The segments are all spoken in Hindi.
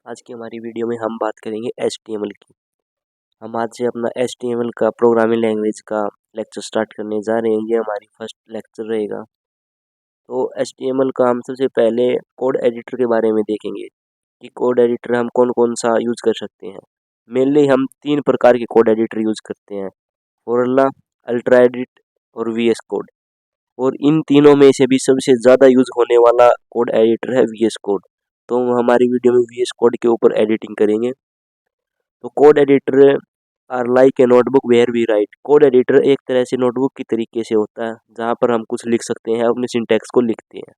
आज की हमारी वीडियो में हम बात करेंगे HTML की। हम आज से अपना HTML का प्रोग्रामिंग लैंग्वेज का लेक्चर स्टार्ट करने जा रहे हैं। ये हमारी फर्स्ट लेक्चर रहेगा। तो HTML का हम सबसे पहले कोड एडिटर के बारे में देखेंगे कि कोड एडिटर हम कौन कौन सा यूज़ कर सकते हैं। मेनली हम 3 प्रकार के कोड एडिटर यूज़ करते हैं, फोरला, अल्ट्रा एडिट और VS कोड। और इन तीनों में से भी सबसे ज़्यादा यूज़ होने वाला कोड एडिटर है VS कोड। तो हम हमारी वीडियो में VS कोड के ऊपर एडिटिंग करेंगे। तो code editor are like a notebook where we write. Code editor एक तरह से नोटबुक की तरीके से होता है जहाँ पर हम कुछ लिख सकते हैं, अपने सिंटैक्स को लिखते हैं।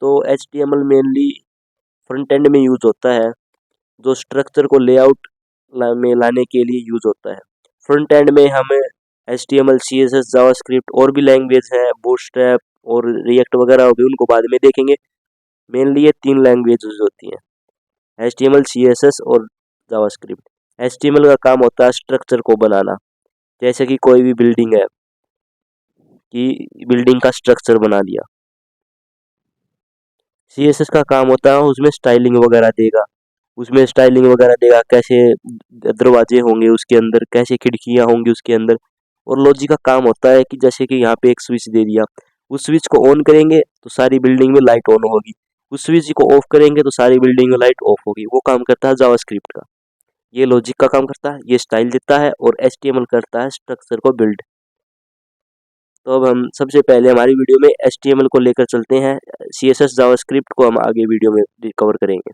तो HTML मेनली फ्रंट एंड में यूज़ होता है, जो स्ट्रक्चर को लेआउट में लाने के लिए यूज़ होता है। फ्रंट एंड में हमें HTML, CSS, जावास्क्रिप्ट और भी लैंग्वेज है, बूटस्ट्रैप और रिएक्ट वगैरह होगी, उनको बाद में देखेंगे। मेनली ये 3 लैंग्वेज यूज होती हैं, HTML, CSS और जावास्क्रिप्ट। HTML का काम होता है स्ट्रक्चर को बनाना, जैसे कि कोई भी बिल्डिंग है कि बिल्डिंग का स्ट्रक्चर बना दिया। CSS का काम होता है उसमें स्टाइलिंग वगैरह देगा, कैसे दरवाजे होंगे उसके अंदर, कैसे खिड़कियां होंगी उसके अंदर। और लॉजिक का काम होता है कि जैसे कि यहाँ पे एक स्विच दे दिया, उस स्विच को ऑन करेंगे तो सारी बिल्डिंग में लाइट ऑन होगी, उस स्विच को ऑफ करेंगे तो सारी बिल्डिंग में लाइट ऑफ होगी। वो काम करता है जावास्क्रिप्ट का, ये लॉजिक का काम करता है, ये स्टाइल देता है, और HTML करता है स्ट्रक्चर को बिल्ड। तो अब हम सबसे पहले हमारी वीडियो में HTML को लेकर चलते हैं, CSS जावास्क्रिप्ट को हम आगे वीडियो में कवर करेंगे।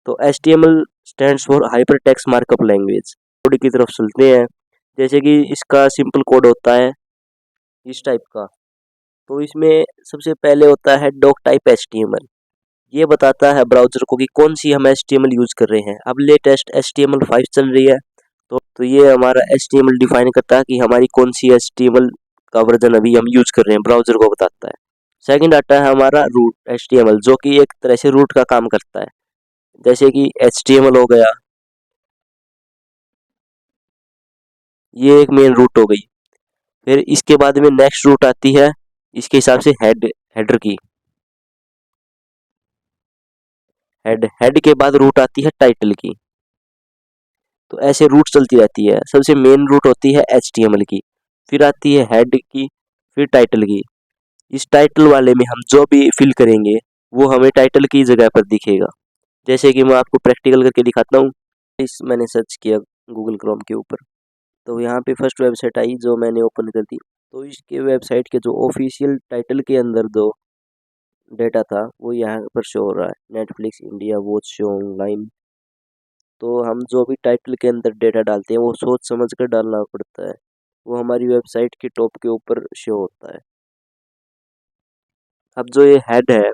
तो HTML stands for hyper text markup language. Code की तरफ चलते हैं। जैसे कि इसका सिंपल कोड होता है इस टाइप का। तो इसमें सबसे पहले होता है डॉक टाइप HTML। ये बताता है ब्राउज़र को कि कौन सी हम HTML यूज़ कर रहे हैं। अब लेटेस्ट HTML5 चल रही है, तो ये हमारा HTML डिफाइन करता है कि हमारी कौन सी HTML का वर्जन अभी हम यूज़ कर रहे हैं, ब्राउज़र को बताता है। सेकंड आता है हमारा रूट HTML, जो कि एक तरह से रूट का काम करता है, जैसे कि HTML हो गया, ये एक मेन रूट हो गई। फिर इसके बाद में नेक्स्ट रूट आती है इसके हिसाब से हेडर की। हेड के बाद रूट आती है टाइटल की। तो ऐसे रूट चलती रहती है। सबसे मेन रूट होती है HTML की, फिर आती है हेड की, फिर टाइटल की। इस टाइटल वाले में हम जो भी फिल करेंगे वो हमें टाइटल की जगह पर दिखेगा। जैसे कि मैं आपको प्रैक्टिकल करके दिखाता हूँ। इस मैंने सर्च किया गूगल क्रोम के ऊपर, तो यहाँ पे फर्स्ट वेबसाइट आई जो मैंने ओपन कर दी। तो इसके वेबसाइट के जो ऑफिशियल टाइटल के अंदर जो डेटा था वो यहाँ पर शो हो रहा है, Netflix India watch show online. तो हम जो भी टाइटल के अंदर डेटा डालते हैं वो सोच समझ कर डालना पड़ता है, वो हमारी वेबसाइट के टॉप के ऊपर शो होता है। अब जो ये हेड है,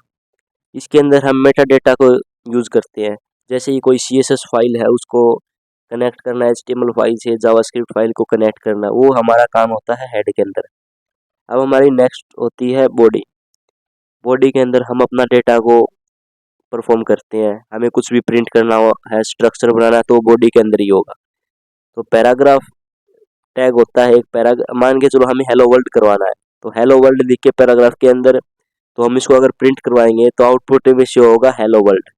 इसके अंदर हम मेटा डेटा को यूज़ करते हैं। जैसे कि कोई CSS फाइल है, उसको कनेक्ट करना HTML फाइल से, जावास्क्रिप्ट फाइल को कनेक्ट करना, वो हमारा काम होता है हेड के अंदर। अब हमारी नेक्स्ट होती है बॉडी। बॉडी के अंदर हम अपना डेटा को परफॉर्म करते हैं। हमें कुछ भी प्रिंट करना हो है, स्ट्रक्चर बनाना है, तो बॉडी के अंदर ही होगा। तो पैराग्राफ टैग होता है एक मान के चलो हमें हेलो वर्ल्ड करवाना है, तो हेलो वर्ल्ड लिख के पैराग्राफ के अंदर, तो हम इसको अगर प्रिंट करवाएंगे तो आउटपुट में शो होगा हेलो वर्ल्ड।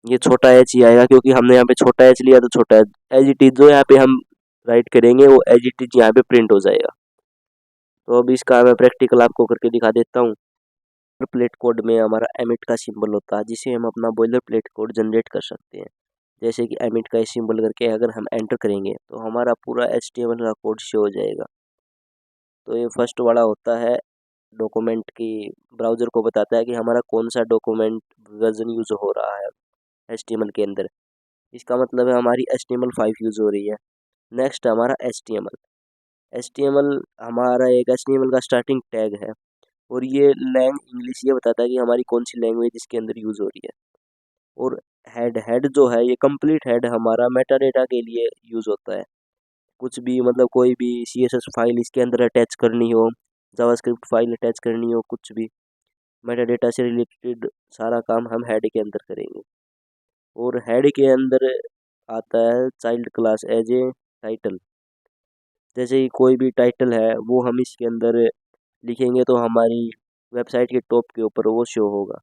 ये छोटा एच ही आएगा क्योंकि हमने यहाँ पे छोटा एच लिया, तो छोटा एच एज इट इज जो यहाँ पे हम राइट करेंगे वो एज इट इज यहाँ पे प्रिंट हो जाएगा। तो अब इसका मैं प्रैक्टिकल आपको करके दिखा देता हूँ। प्लेट कोड में हमारा एमिट का सिंबल होता है, जिसे हम अपना बॉयलर प्लेट कोड जनरेट कर सकते हैं। जैसे कि एमिट का सिंबल करके अगर हम एंटर करेंगे तो हमारा पूरा HTML का कोड शो हो जाएगा। तो ये फर्स्ट वाला होता है डॉक्यूमेंट की, ब्राउज़र को बताता है कि हमारा कौन सा डॉक्यूमेंट वर्जन यूज़ हो रहा है HTML के अंदर। इसका मतलब है हमारी HTML5 यूज़ हो रही है। नेक्स्ट हमारा HTML हमारा एक HTML का स्टार्टिंग टैग है, और ये लैंग इंग्लिश ये बताता है कि हमारी कौन सी लैंग्वेज इसके अंदर यूज़ हो रही है। और हेड जो है, ये कंप्लीट हेड हमारा मेटा डेटा के लिए यूज़ होता है। कुछ भी मतलब कोई भी CSS फाइल इसके अंदर अटैच करनी हो, जावास्क्रिप्ट फाइल अटैच करनी हो, कुछ भी मेटा डेटा से रिलेटेड सारा काम हम हेड के अंदर करेंगे। और हेड के अंदर आता है child class as a title. जैसे कि कोई भी टाइटल है वो हम इसके अंदर लिखेंगे तो हमारी वेबसाइट के टॉप के ऊपर वो शो होगा।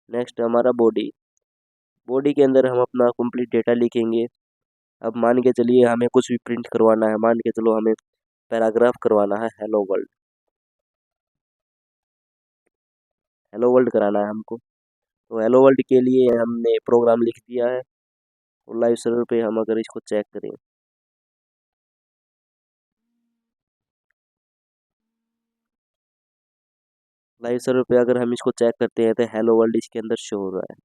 नेक्स्ट हमारा बॉडी। बॉडी के अंदर हम अपना कंप्लीट डेटा लिखेंगे। अब मान के चलिए हमें कुछ भी प्रिंट करवाना है, मान के चलो हमें पैराग्राफ करवाना है, हेलो वर्ल्ड, हेलो वर्ल्ड कराना है हमको। तो हेलो वर्ल्ड के लिए हमने प्रोग्राम लिख दिया है। और लाइव सर्वर पे हम अगर इसको चेक करें, लाइव सर्वर पे अगर हम इसको चेक करते हैं तो हेलो वर्ल्ड इसके अंदर शो हो रहा है।